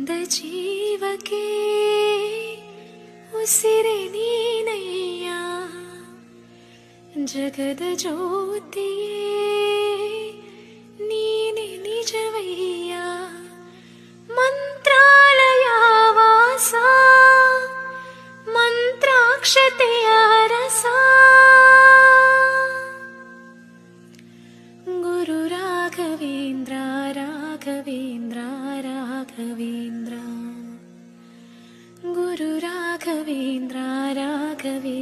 ಬಂದ ಜೀವಕ್ಕೆ ಉಸಿರೆ ನೀನಯ್ಯ, ಜಗದ ಜ್ಯೋತಿಯೇ ನೀನೆ ನಿಜವಯ್ಯ. ಮಂತ್ರಾಲಯ ವಾಸ ಮಂತ್ರಾಕ್ಷತೆಯ ರಸ, ಗುರು ರಾಘವೇಂದ್ರ ರಾಘವೇಂದ್ರ ರಾಘವೇಂದ್ರ, ಗುರು ರಾಘವೇಂದ್ರ ರಾಘವೇಂದ್ರ.